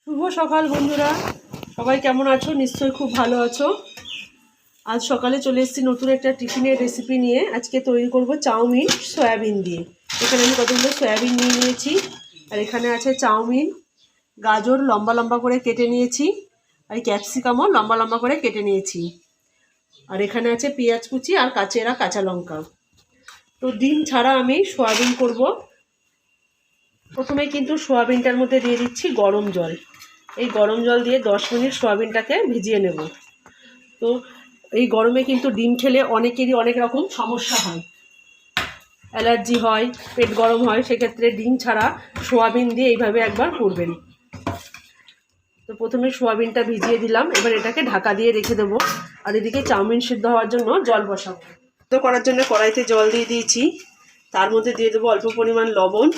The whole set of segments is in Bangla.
শুভ সকাল বন্ধুরা, সবাই কেমন আছো? নিশ্চয়ই খুব ভালো আছো। আজ সকালে চলে এসেছি নতুন একটা টিফিনের রেসিপি নিয়ে। আজকে তৈরি করব চাউমিন সয়াবিন দিয়ে। এখানে আমি কতগুলো সয়াবিন নিয়ে নিয়েছি, আর এখানে আছে চাউমিন, গাজর লম্বা লম্বা করে কেটে নিয়েছি, আর ক্যাপসিকামও লম্বা লম্বা করে কেটে নিয়েছি, আর এখানে আছে পেঁয়াজ কুচি আর কাঁচা লঙ্কা। তো ডিম ছাড়া আমি সয়াবিন করব। প্রথমে কিন্তু সয়াবিনটার মধ্যে দিয়ে দিচ্ছি গরম জল। এই গরম জল দিয়ে 10 মিনিট সয়াবিনটাকে ভিজিয়ে নেব। তো এই গরমে কিন্তু ডিম খেলে অনেকেরই অনেক রকম সমস্যা হয়, অ্যালার্জি হয়, পেট গরম হয়। সেক্ষেত্রে ডিম ছাড়া সয়াবিন দিয়ে এইভাবে একবার করবেন। তো প্রথমে সয়াবিনটা ভিজিয়ে দিলাম, এবার এটাকে ঢাকা দিয়ে রেখে দেবো। আর এদিকে চাউমিন সিদ্ধ হওয়ার জন্য জল বসাবো। সিদ্ধ করার জন্য কড়াইতে জল দিয়ে দিয়েছি, তার মধ্যে দিয়ে দেবো অল্প পরিমাণ লবণ,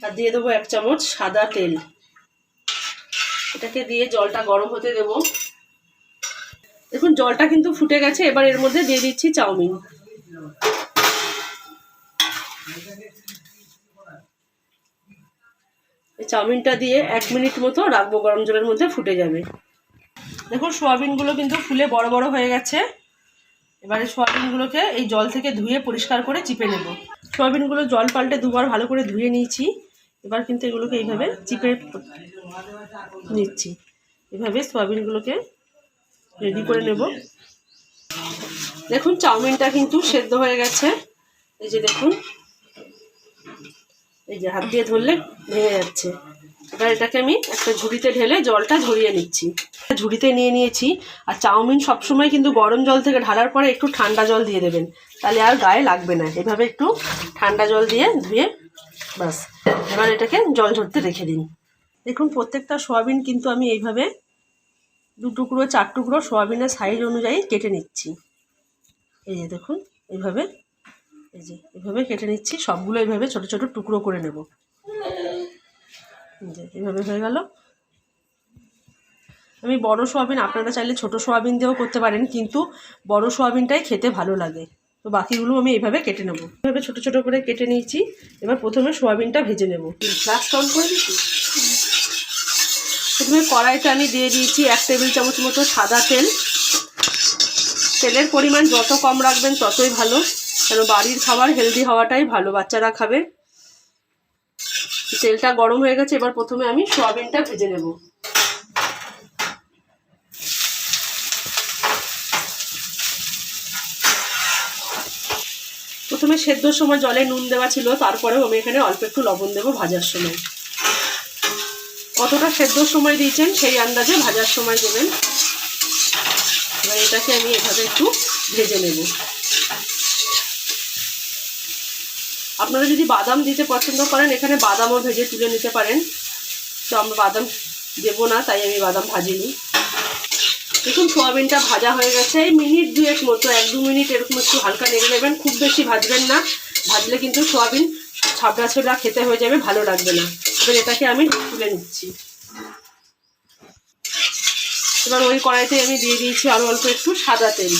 আর দিয়ে দেবো 1 চামচ সাদা তেল। এটাকে দিয়ে জলটা গরম হতে দেবো। দেখুন জলটা কিন্তু ফুটে গেছে। এবার এর মধ্যে দিয়ে দিচ্ছি চাউমিন। এই চাউমিনটা দিয়ে 1 মিনিট মতো রাখবো, গরম জলের মধ্যে ফুটে যাবে। দেখুন সয়াবিনগুলো কিন্তু ফুলে বড় বড় হয়ে গেছে। এবারে সয়াবিনগুলোকে এই জল থেকে ধুয়ে পরিষ্কার করে চিপে নেব। সয়াবিনগুলো জল পাল্টে দুবার ভালো করে ধুয়ে নিয়েছি। এবার কিন্তু এগুলোকে এইভাবে চিপে নিচ্ছি। এভাবে সয়াবিনগুলোকে রেডি করে নেব। দেখুন চাউমিনটা কিন্তু সেদ্ধ হয়ে গেছে। এই যে দেখুন, এই যে হাত দিয়ে ধরলে ভেঙে যাচ্ছে। এবার এটাকে আমি একটা ঝুড়িতে ঢেলে জলটা ঝরিয়ে নিচ্ছি। ঝুড়িতে নিয়ে নিয়েছি। আর চাউমিন সবসময় কিন্তু গরম জল থেকে ঢালার পরে একটু ঠান্ডা জল দিয়ে দেবেন, তাহলে আর গায়ে লাগবে না। এভাবে একটু ঠান্ডা জল দিয়ে ধুয়ে বাস এবার এটাকে জল ঝরতে রেখে দিন। দেখুন প্রত্যেকটা সয়াবিন কিন্তু আমি এইভাবে 2 টুকরো 4 টুকরো সয়াবিনের সাইজ অনুযায়ী কেটে নিচ্ছি। এই যে দেখুন এইভাবে, এই যে এভাবে কেটে নিচ্ছি। সবগুলো এইভাবে ছোট ছোট টুকরো করে নেব। যে এইভাবে হয়ে গেল। আমি বড় সয়াবিন, আপনারা চাইলে ছোট সয়াবিন দিয়েও করতে পারেন, কিন্তু বড় সয়াবিনটাই খেতে ভালো লাগে। তো বাকিগুলো আমি এইভাবে কেটে নেব। এইভাবে ছোট ছোট করে কেটে নিয়েছি। এবার প্রথমে সয়াবিনটা ভেজে নেব। গ্যাস অন করে দিচ্ছি। প্রথমে কড়াইতে আমি দিয়ে দিয়েছি 1 টেবিল চামচ মতো সাদা তেল। তেলের পরিমাণ যত কম রাখবেন ততই ভালো, কেন বাড়ির খাবার হেলদি হওয়াটাই ভালো, বাচ্চারা খাবে। তেলটা গরম হয়ে গেছে। এবার প্রথমে আমি সয়াবিনটা ভেজে নেব। প্রথমে সেদ্ধর সময় জলে নুন দেওয়া ছিল, তারপরেও আমি এখানে অল্প একটু লবণ দেবো ভাজার সময়। কতটা সেদ্ধর সময় দিয়েছেন সেই আন্দাজে ভাজার সময় দেবেন। এবার এটাকে আমি এভাবে একটু ভেজে নেব। আপনারা যদি বাদাম দিতে পছন্দ করেন, এখানে বাদামও ভেজে তুলে নিতে পারেন। তো আমরা বাদাম দেবো না, তাই আমি বাদাম ভাজিনি। দেখুন সয়াবিনটা ভাজা হয়ে গেছে। এই মিনিট 2 মতো, 1-2 মিনিট এরকম একটু হালকা নেড়ে নেবেন। খুব বেশি ভাজবেন না, ভাজলে কিন্তু সয়াবিন ছাবড়া ছাবড়া খেতে হয়ে যাবে, ভালো লাগবে না। এবার এটাকে আমি তুলে নিচ্ছি। এবার ওই কড়াইতে আমি দিয়ে দিয়েছি আরও অল্প একটু সাদা তেল।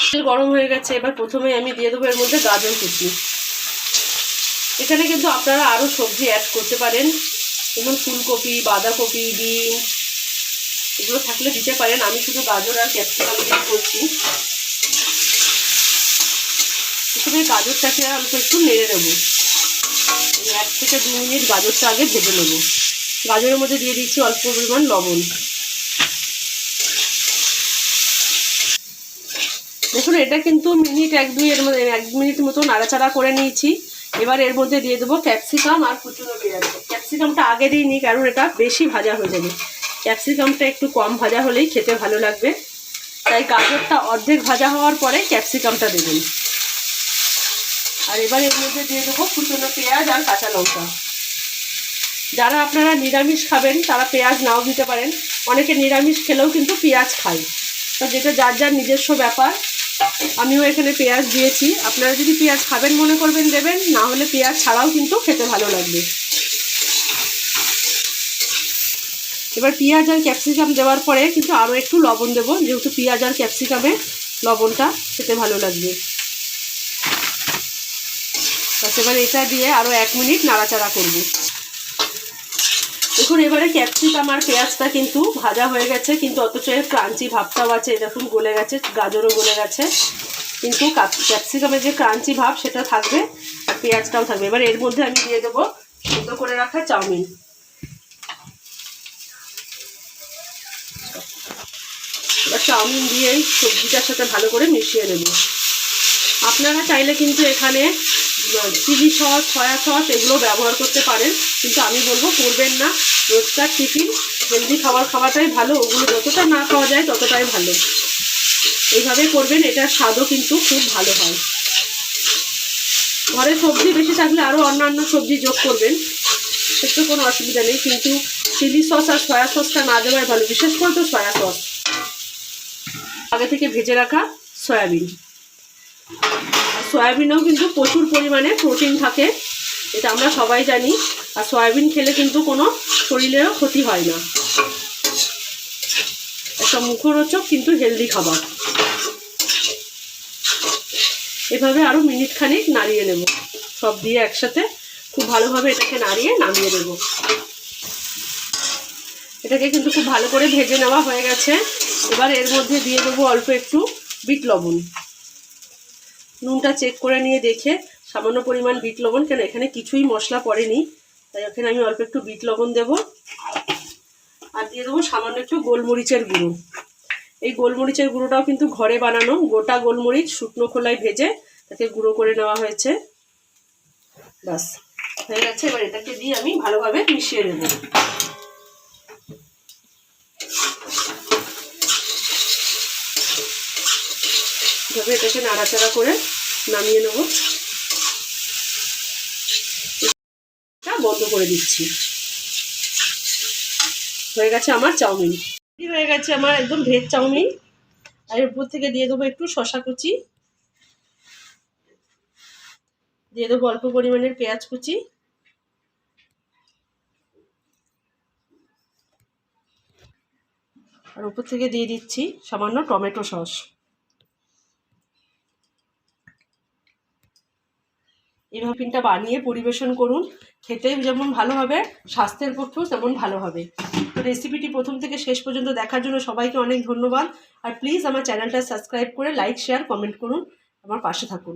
তেল গরম হয়ে গেছে। এবার প্রথমে আমি দিয়ে দেবো এর মধ্যে গাজর কুচি। এখানে কিন্তু আপনারা আরও সবজি অ্যাড করতে পারেন, যেমন ফুলকপি, বাঁধাকপি, ডিম, এগুলো থাকলে দিতে পারেন। আমি শুধু গাজর আর ক্যাপসিকাম দিয়ে করছি। প্রথমে গাজরটাকে অল্প একটু নেড়ে নেবো। 1 থেকে 2 মিনিট গাজরটা আগে ভেজে নেব। গাজরের মধ্যে দিয়ে দিচ্ছি অল্প পরিমাণ লবণ। দেখুন এটা কিন্তু মিনিট 1-2 এর মধ্যে 1 মিনিট মতো নাড়াচাড়া করে নিয়েছি। এবার এর মধ্যে দিয়ে দেবো ক্যাপসিকাম আর কুচনো পেঁয়াজ। ক্যাপসিকামটা আগে দিইনি, কারণ এটা বেশি ভাজা হয়ে যাবে। ক্যাপসিকামটা একটু কম ভাজা হলেই খেতে ভালো লাগবে, তাই গাজরটা অর্ধেক ভাজা হওয়ার পরে ক্যাপসিকামটা দেবেন। আর এবার এর মধ্যে দিয়ে দেবো কুচনো পেঁয়াজ আর কাঁচা লঙ্কা। যারা আপনারা নিরামিষ খাবেন তারা পেঁয়াজ নাও দিতে পারেন। অনেকে নিরামিষ খেলেও কিন্তু পেঁয়াজ খায়, তো যেটা যার যার নিজস্ব ব্যাপার। আমিও এখানে পেঁয়াজ দিয়েছি। আপনারা যদি পেঁয়াজ খাবেন মনে করবেন দেবেন, না হলে পেঁয়াজ ছাড়াও কিন্তু খেতে ভালো লাগবে। এবার পেঁয়াজ আর ক্যাপসিকাম দেওয়ার পরে কিন্তু আরও একটু লবণ দেবো, যেহেতু পেঁয়াজ আর ক্যাপসিকামে লবণটা খেতে ভালো লাগবে। এবার এটা দিয়ে আরও 1 মিনিট নাড়াচাড়া করব। দেখুন এবারে ক্যাপসিকাম আর পেঁয়াজটা কিন্তু ভাজা হয়ে গেছে, কিন্তু অথচ এর ক্রাঞ্চি ভাবটাও আছে। দেখুন গলে গেছে, গাজরও গলে গেছে, কিন্তু ক্যাপসিকামের যে ক্রাঞ্চি ভাব সেটা থাকবে আর পেঁয়াজটাও থাকবে। এবার এর মধ্যে আমি দিয়ে দেবো সিদ্ধ করে রাখা চাউমিন। এবার চাউমিন দিয়ে সবজিটার সাথে ভালো করে মিশিয়ে নেব। আপনারা চাইলে কিন্তু এখানে চিলি সস, সয়া সস এগুলো ব্যবহার করতে পারেন, কিন্তু আমি বলবো করবেন না। রোজকার টিফিন হেলদি খাওয়াটাই ভালো, ওগুলো যতটা না খাওয়া যায় ততটাই ভালো। এইভাবে করবেন, এটার স্বাদও কিন্তু খুব ভালো হয়। ঘরে সবজি বেশি থাকলে আরও অন্যান্য সবজি যোগ করবেন, সেটা কোনো অসুবিধা নেই, কিন্তু চিলি সস আর সয়া সসটা না দেওয়াই ভালো, বিশেষ করে তো সয়া সস। আগে থেকে ভেজে রাখা সয়াবিন, আর সয়াবিনেও কিন্তু প্রচুর পরিমাণে প্রোটিন থাকে, এটা আমরা সবাই জানি। আর সয়াবিন খেলে কিন্তু কোনো শরীরেরও ক্ষতি হয় না, একটা মুখরোচক কিন্তু হেলদি খাবার। এভাবে আরও মিনিট খানিক নাড়িয়ে নেব, সব দিয়ে একসাথে খুব ভালোভাবে এটাকে নাড়িয়ে নামিয়ে নেব। এটাকে কিন্তু খুব ভালো করে ভেজে নেওয়া হয়ে গেছে। এবার এর মধ্যে দিয়ে দেবো অল্প একটু বিট লবণ। নুনটা চেক করে নিয়ে দেখে সামান্য পরিমাণ বিট লবণ, কেন এখানে কিছুই মশলা পড়েনি, তাই এখানে আমি অল্প একটু বিট লবণ দেবো। আর দিয়ে দেবো সামান্য একটু গোলমরিচের গুঁড়ো। এই গোলমরিচের গুঁড়োটাও কিন্তু ঘরে বানানো, গোটা গোলমরিচ শুকনো খোলায় ভেজে তাকে গুঁড়ো করে নেওয়া হয়েছে। বাস হয়ে গেছে। এবার এটাকে দিয়ে আমি ভালোভাবে মিশিয়ে নেব। এভাবে এটাকে নাড়াচাড়া করে নামিয়ে নেব, বন্ধ করে দিচ্ছি। হয়ে গেছে আমার চাউমিন, হয়ে গেছে আমার একদম ভেজ চাউমিন। আর এর উপর থেকে দিয়ে দেবো একটু শসা কুচি, দিয়ে দেবো অল্প পরিমাণের পেঁয়াজ কুচি, আর উপর থেকে দিয়ে দিচ্ছি সামান্য টমেটো সস। এইভাবে টিফিনটা বানিয়ে পরিবেশন করুন, খেতে যেমন ভালো হবে স্বাস্থ্যের পক্ষেও তেমন ভালো হবে। তো রেসিপিটি প্রথম থেকে শেষ পর্যন্ত দেখার জন্য সবাইকে অনেক ধন্যবাদ। আর প্লিজ আমার চ্যানেলটা সাবস্ক্রাইব করে লাইক, শেয়ার, কমেন্ট করুন, আমার পাশে থাকুন।